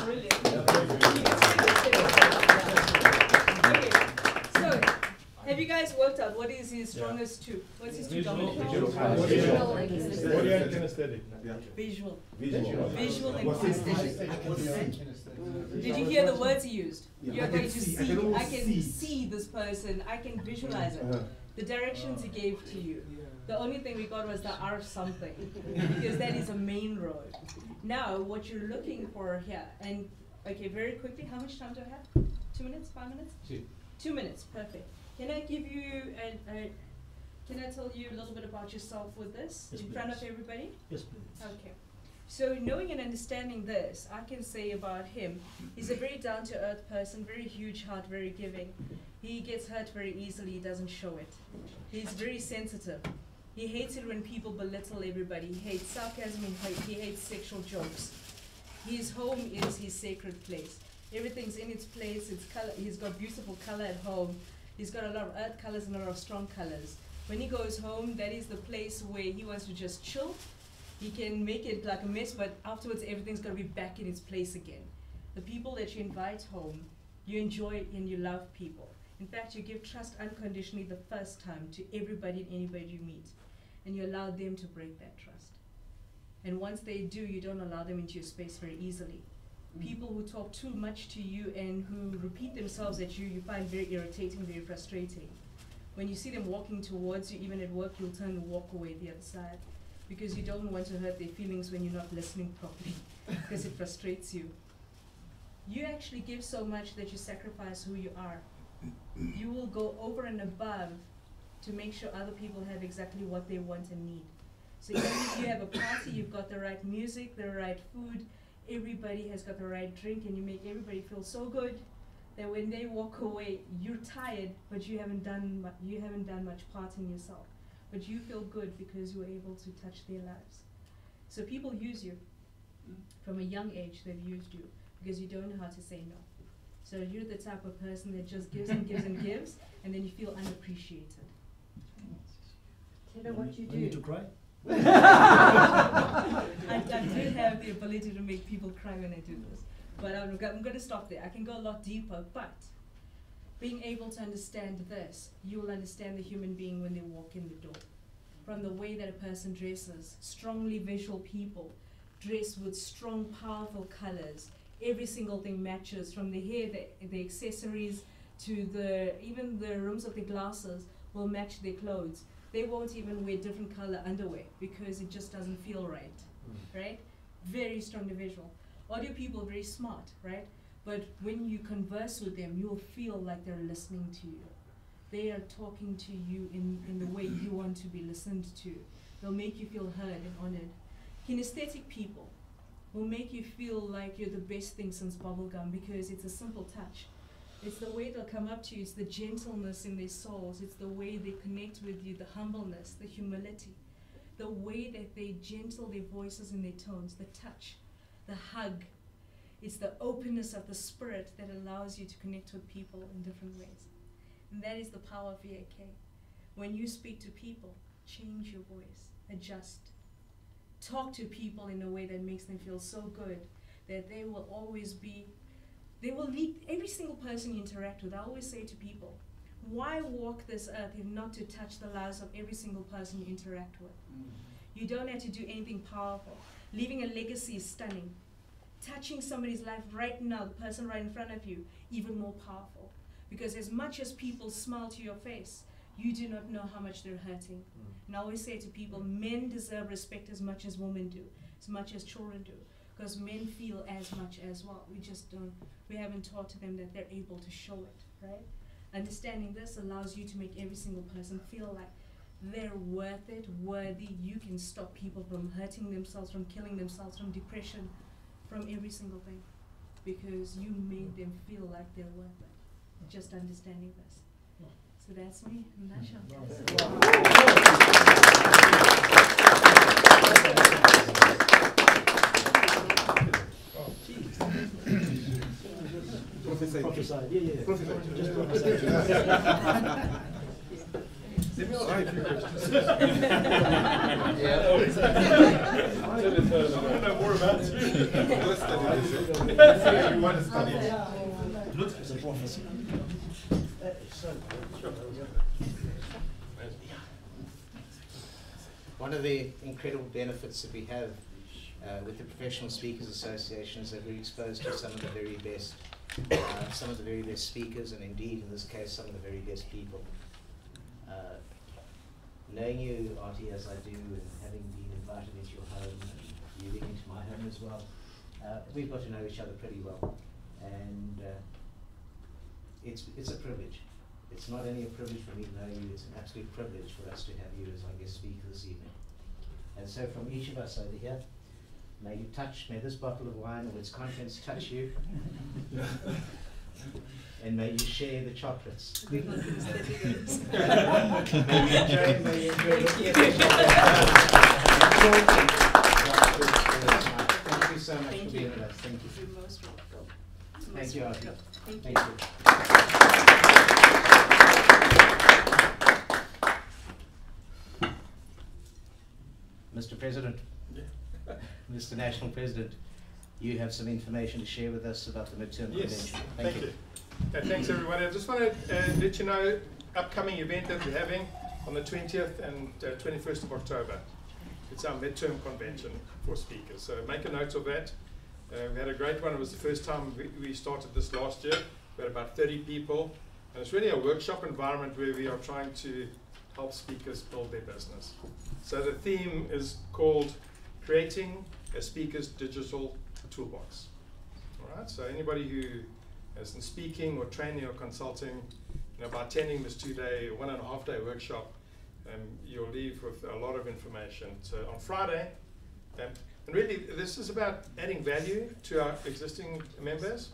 Brilliant. Okay, so have you guys worked out what is his strongest two? What's his two dominant? Visual and kinesthetic. Visual. Visual. Visual and kinesthetic. Did you hear the words he used? You're going to see. I can see this person. I can visualize it. The directions he gave to you. The only thing we got was the R something, because that is a main road. Now, what you're looking for here, and okay, very quickly, how much time do I have? 2 minutes? 5 minutes? 2 minutes, perfect. Can I give you, can I tell you a little bit about yourself with this, Yes, in front of everybody? Yes, please. Okay. So knowing and understanding this, I can say about him, he's a very down-to-earth person, very huge heart, very giving. He gets hurt very easily, he doesn't show it. He's very sensitive. He hates it when people belittle everybody. He hates sarcasm and he hates sexual jokes. His home is his sacred place. Everything's in its place, it's color. He's got beautiful color at home. He's got a lot of earth colors and a lot of strong colors. When he goes home, that is the place where he wants to just chill. He can make it like a mess, but afterwards everything's going to be back in its place again. The people that you invite home, you enjoy and you love people. In fact, you give trust unconditionally the first time to everybody and anybody you meet. And you allow them to break that trust. And once they do, you don't allow them into your space very easily. People who talk too much to you and who repeat themselves at you, you find very irritating, very frustrating. When you see them walking towards you, even at work, you'll turn and walk away the other side, because you don't want to hurt their feelings when you're not listening properly, because it frustrates you. You actually give so much that you sacrifice who you are. You will go over and above to make sure other people have exactly what they want and need. So even if you have a party, you've got the right music, the right food, everybody has got the right drink, and you make everybody feel so good that when they walk away, you're tired, but you haven't done much partying yourself. But you feel good because you were able to touch their lives. So people use you. From a young age, they've used you because you don't know how to say no. So you're the type of person that just gives and gives and gives, and then you feel unappreciated. Tell her what you I need to do. cry? I do have the ability to make people cry when I do this. But I'm going to stop there. I can go a lot deeper, but being able to understand this, you will understand the human being when they walk in the door. From the way that a person dresses, strongly visual people dress with strong, powerful colors. Every single thing matches, from the hair, the accessories, to even the rims of the glasses will match their clothes. They won't even wear different color underwear because it just doesn't feel right, right? Very strongly visual. Audio people are very smart, right? But when you converse with them, you'll feel like they're listening to you. They are talking to you in the way you want to be listened to. They'll make you feel heard and honored. Kinesthetic people will make you feel like you're the best thing since bubblegum because it's a simple touch. It's the way they'll come up to you, it's the gentleness in their souls, it's the way they connect with you, the humbleness, the humility, the way that they gentle their voices and their tones, the touch, the hug. It's the openness of the spirit that allows you to connect with people in different ways. And that is the power of VAK. When you speak to people, change your voice, adjust. Talk to people in a way that makes them feel so good that they will always be, they will lead every single person you interact with. I always say to people, why walk this earth if not to touch the lives of every single person you interact with? You don't have to do anything powerful. Leaving a legacy is stunning. touching somebody's life right now, the person right in front of you, even more powerful. Because as much as people smile to your face, you do not know how much they're hurting. And I always say to people, men deserve respect as much as women do, as much as children do. Because men feel as much as well. We just don't, we haven't taught to them that they're able to show it, right? Understanding this allows you to make every single person feel like they're worth it, worthy. You can stop people from hurting themselves, from killing themselves, from depression, from every single thing. Because you made them feel like they're worth it. Just understanding this. So that's me in a nutshell. Prophesy. Yeah. Just prophesy. Let me ask you a few questions. Yeah. I want to know more about you. Let's study this. You want to study it. It's a prophecy. One of the incredible benefits that we have with the Professional Speakers Association is that we're exposed to some of the very best speakers, and indeed, in this case, some of the very best people. Knowing you, Artie, as I do, and having been invited into your home, and you being into my home as well, we've got to know each other pretty well, and it's a privilege. It's not only a privilege for me to know you, it's an absolute privilege for us to have you as our guest speaker this evening. And so from each of us over here, may this bottle of wine or its contents touch you, and may you share the chocolates. May you enjoy Thank you so much for being with us. Thank you. You're most welcome. Thank you, Artie. Thank you. Mr. President, Mr. National President, you have some information to share with us about the midterm convention. Thank you. Thanks everybody. I just want to let you know upcoming event that we're having on the 20th and 21st of October. It's our midterm convention for speakers. So make a note of that. We had a great one. It was the first time we started this last year. We had about 30 people. And it's really a workshop environment where we are trying to help speakers build their business. So the theme is called Creating a Speaker's Digital Toolbox. All right, so anybody who is in speaking or training or consulting, by attending this 2-day, 1.5-day workshop, you'll leave with a lot of information. So on Friday, and really this is about adding value to our existing members,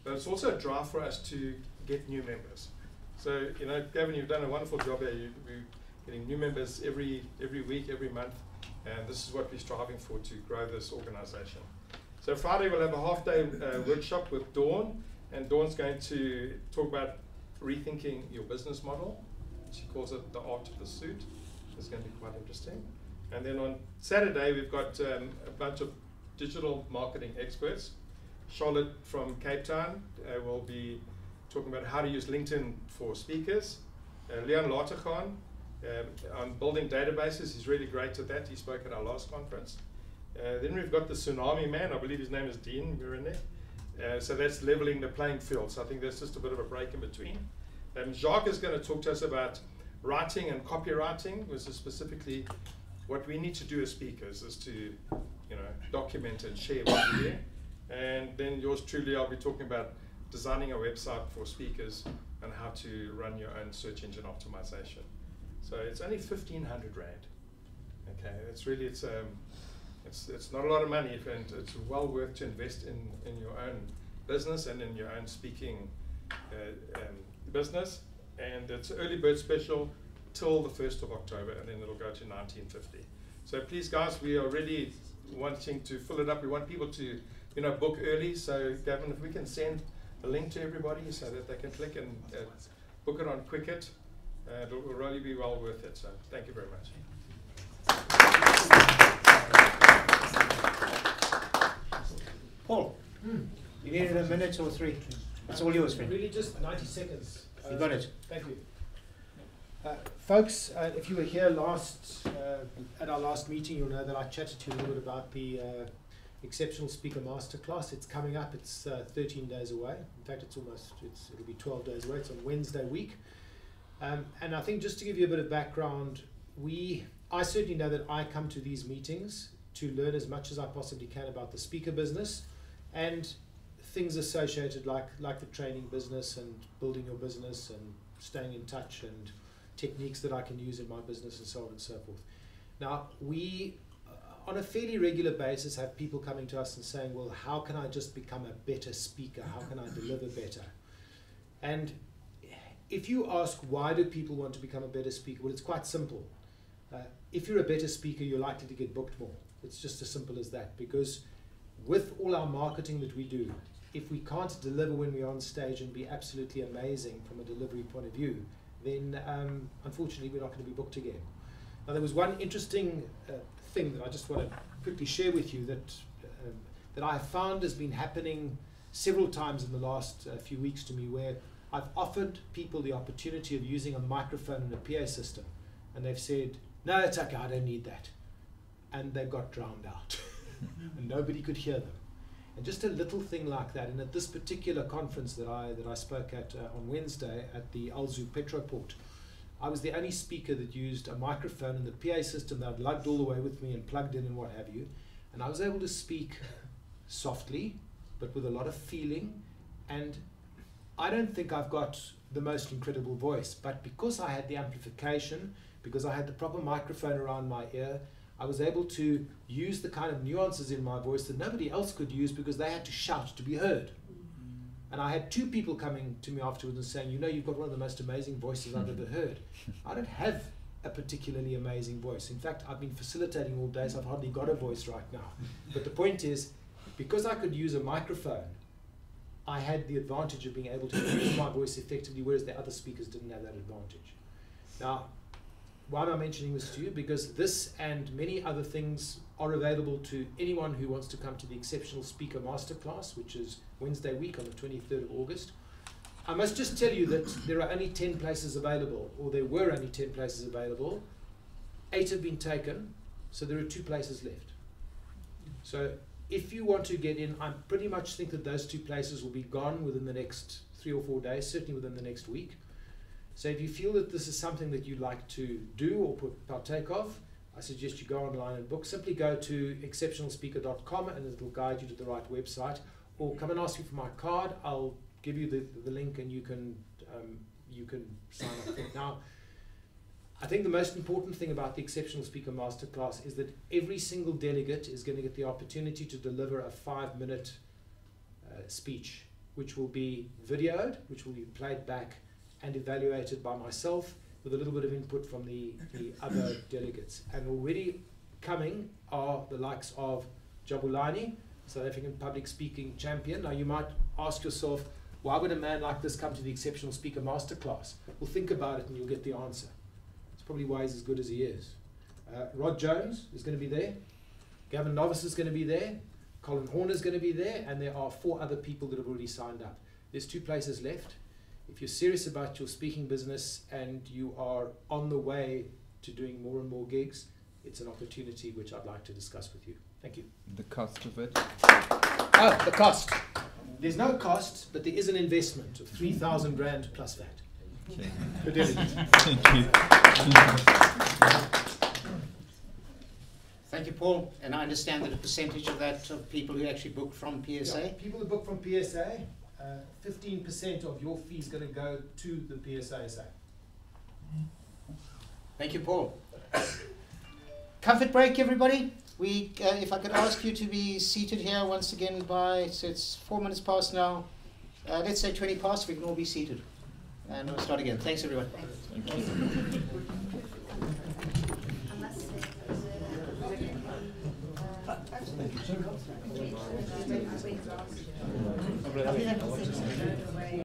but it's also a drive for us to get new members. So, Gavin, you've done a wonderful job there. We're getting new members every week, every month, and this is what we're striving for, to grow this organization. So Friday we'll have a half-day workshop with Dawn, and Dawn's going to talk about rethinking your business model. She calls it the art of the suit. It's going to be quite interesting. And then on Saturday we've got a bunch of digital marketing experts. Charlotte from Cape Town will be talking about how to use LinkedIn for speakers. Leon Latergan on building databases. He's really great at that. He spoke at our last conference. Then we've got the Tsunami Man. I believe his name is Dean Murine. So that's leveling the playing field. So I think there's just a bit of a break in between. Jacques is going to talk to us about writing and copywriting, which is specifically what we need to do as speakers, is to document and share what we do. And then yours truly, I'll be talking about designing a website for speakers and how to run your own search engine optimization. So it's only 1,500 Rand. Okay, it's really, it's not a lot of money, and it's well worth to invest in your own business and in your own speaking business. And it's an early bird special till the 1st of October, and then it'll go to 1950. So please, guys, we are really wanting to fill it up. We want people to book early. So Gavin, if we can send a link to everybody so that they can click and book it on Quicket, it will really be well worth it. So thank you very much. Paul, you needed a minute or 3. It's all yours, friend. Really just 90 seconds. You got it. Thank you. Folks, if you were here at our last meeting, you'll know that I chatted to you a little bit about the Exceptional Speaker Masterclass. It's coming up. It's 13 days away. In fact, it'll be 12 days away. It's on Wednesday week. And I think just to give you a bit of background, I certainly know that I come to these meetings to learn as much as I possibly can about the speaker business and things associated like the training business and building your business and staying in touch and techniques that I can use in my business and so on and so forth. Now, we, on a fairly regular basis, have people coming to us and saying, well, how can I just become a better speaker? How can I deliver better? And if you ask why do people want to become a better speaker, well, it's quite simple. If you're a better speaker, you're likely to get booked more. It's just as simple as that, because with all our marketing that we do, if we can't deliver when we're on stage and be absolutely amazing from a delivery point of view, then unfortunately we're not going to be booked again. Now, there was one interesting thing that I just want to quickly share with you that I found has been happening several times in the last few weeks to me, where I've offered people the opportunity of using a microphone and a PA system, and they've said, no, it's okay, I don't need that. And they got drowned out, and nobody could hear them. And just a little thing like that. And at this particular conference that I spoke at on Wednesday at the Alzu Petroport, I was the only speaker that used a microphone and the PA system that I'd lugged all the way with me and plugged in and what have you. And I was able to speak softly, but with a lot of feeling. And I don't think I've got the most incredible voice, but because I had the amplification, because I had the proper microphone around my ear, I was able to use the kind of nuances in my voice that nobody else could use because they had to shout to be heard. And I had two people coming to me afterwards and saying, you know, you've got one of the most amazing voices I've ever heard. I don't have a particularly amazing voice. In fact, I've been facilitating all day, so I've hardly got a voice right now. But the point is, because I could use a microphone, I had the advantage of being able to use my voice effectively, whereas the other speakers didn't have that advantage. Now, why am I mentioning this to you? Because this and many other things are available to anyone who wants to come to the Exceptional Speaker Masterclass, which is Wednesday week on the 23rd of August. I must just tell you that there are only 10 places available, or there were only 10 places available. 8 have been taken, so there are 2 places left. So if you want to get in, I pretty much think that those 2 places will be gone within the next 3 or 4 days, certainly within the next week. So if you feel that this is something that you'd like to do or partake of, I suggest you go online and book. Simply go to exceptionalspeaker.com and it'll guide you to the right website. Or come and ask me for my card. I'll give you the link and you can sign up for it. Now, I think the most important thing about the Exceptional Speaker Masterclass is that every single delegate is going to get the opportunity to deliver a 5-minute speech, which will be videoed, which will be played back and evaluated by myself with a little bit of input from the other delegates. And already coming are the likes of Jabulani, South African public speaking champion. Now you might ask yourself, why would a man like this come to the Exceptional Speaker Masterclass? Well, think about it and you'll get the answer. It's probably why he's as good as he is. Rod Jones is going to be there. Gavin Novice is going to be there. Colin Horner is going to be there. And there are 4 other people that have already signed up. There's 2 places left. If you're serious about your speaking business and you are on the way to doing more and more gigs, it's an opportunity which I'd like to discuss with you. Thank you. The cost of it? Oh, the cost. There's no cost, but there is an investment of 3,000 Rand plus VAT. Okay. Per delegate. Thank you. Thank you, Paul. And I understand that a percentage of that of people who actually book from PSA? Yeah, people who book from PSA, 15% of your fee is going to go to the PSA. Thank you, Paul. Comfort break, everybody. If I could ask you to be seated here once again so it's 4 minutes past now. Let's say 20 past, we can all be seated. And we'll start again. Thanks, everyone. Thank you.